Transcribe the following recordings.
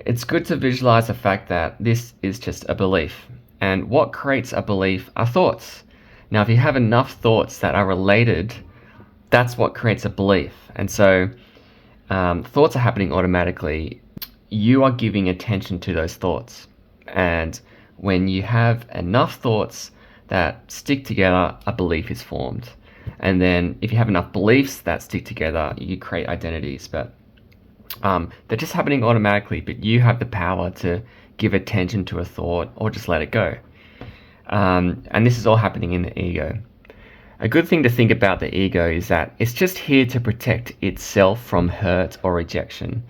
it's good to visualize the fact that this is just a belief. And what creates a belief are thoughts. Now, if you have enough thoughts that are related, that's what creates a belief. And so thoughts are happening automatically. You are giving attention to those thoughts. And when you have enough thoughts that stick together, a belief is formed. And then if you have enough beliefs that stick together, you create identities. But they're just happening automatically, but you have the power to give attention to a thought or just let it go. And this is all happening in the ego. A good thing to think about the ego is that it's just here to protect itself from hurt or rejection.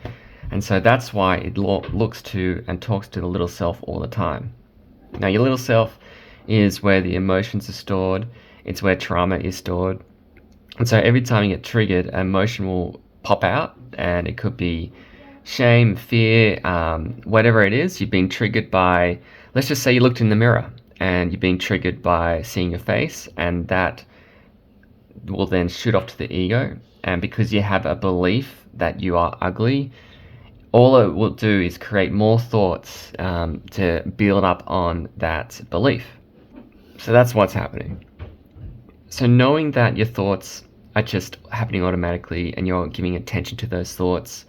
And so that's why it looks to and talks to the little self all the time. Now, your little self is where the emotions are stored. It's where trauma is stored. And so every time you get triggered, an emotion will pop out, and it could be shame, fear, whatever it is. You've been triggered by, let's just say you looked in the mirror and you're being triggered by seeing your face, and that will then shoot off to the ego. And because you have a belief that you are ugly, all it will do is create more thoughts to build up on that belief. So that's what's happening. So knowing that your thoughts are just happening automatically and you're giving attention to those thoughts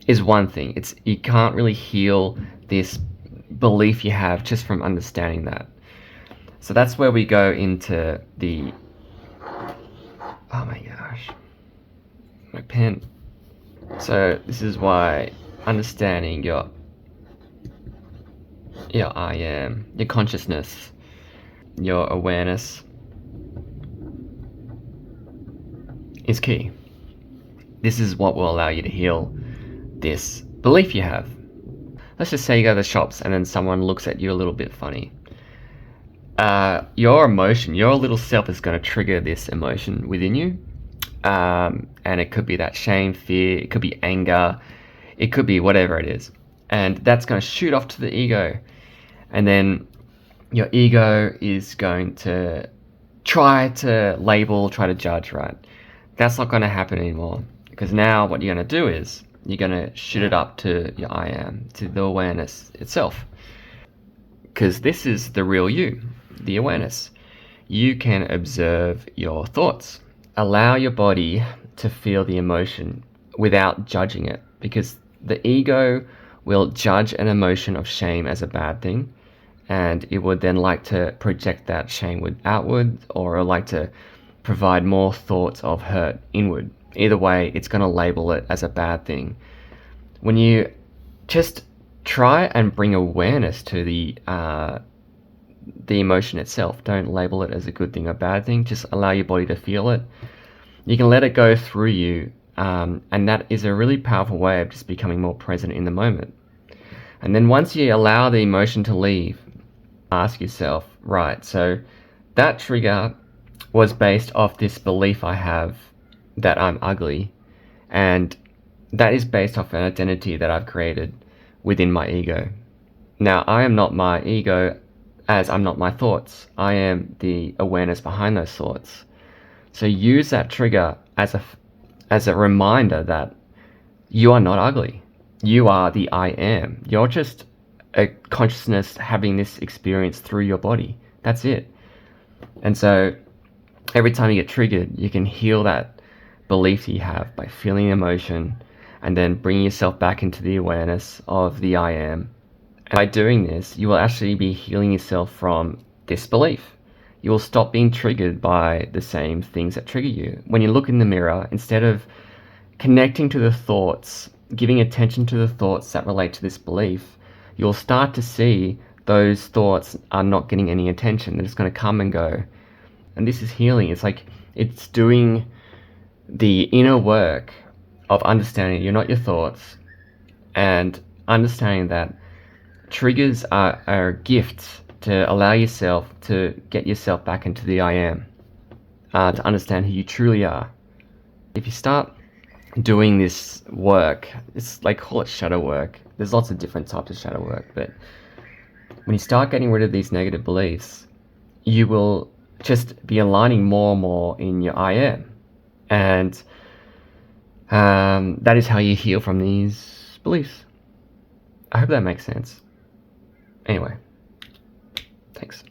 is one thing. You can't really heal this belief you have just from understanding that. So that's where we go into the, oh my gosh, my pen. So this is why understanding your I am, your consciousness, your awareness is key. This is what will allow you to heal this belief you have. Let's just say you go to the shops and then someone looks at you a little bit funny. Your emotion, your little self is going to trigger this emotion within you. And it could be that shame, fear, it could be anger, it could be whatever it is. And that's going to shoot off to the ego. And then your ego is going to try to label, try to judge, right? That's not going to happen anymore. Because now what you're going to do is you're going to shoot it up to your I am, to the awareness itself. Because this is the real you, the awareness. You can observe your thoughts. Allow your body to feel the emotion without judging it, because the ego will judge an emotion of shame as a bad thing, and it would then like to project that shame outward, or like to provide more thoughts of hurt inward. Either way, it's going to label it as a bad thing. When you just try and bring awareness to the emotion itself, don't label it as a good thing or bad thing, just allow your body to feel it. You can let it go through you, and that is a really powerful way of just becoming more present in the moment. And then once you allow the emotion to leave, ask yourself, right, so that trigger was based off this belief I have that I'm ugly, and that is based off an identity that I've created within my ego. Now, I am not my ego, as I'm not my thoughts. I am the awareness behind those thoughts. So use that trigger as a reminder that you are not ugly. You are the I am. You're just a consciousness having this experience through your body. That's it. And so every time you get triggered, you can heal that belief you have by feeling the emotion and then bringing yourself back into the awareness of the I am. And by doing this, you will actually be healing yourself from this belief. You will stop being triggered by the same things that trigger you. When you look in the mirror, instead of connecting to the thoughts, giving attention to the thoughts that relate to this belief, you'll start to see those thoughts are not getting any attention. They're just going to come and go. And this is healing. It's like it's doing the inner work of understanding you're not your thoughts, and understanding that triggers are gifts to allow yourself to get yourself back into the I am, to understand who you truly are. If you start doing this work, it's like, call it shadow work. There's lots of different types of shadow work, but when you start getting rid of these negative beliefs, you will just be aligning more and more in your I am. And that is how you heal from these beliefs. I hope that makes sense. Anyway, thanks.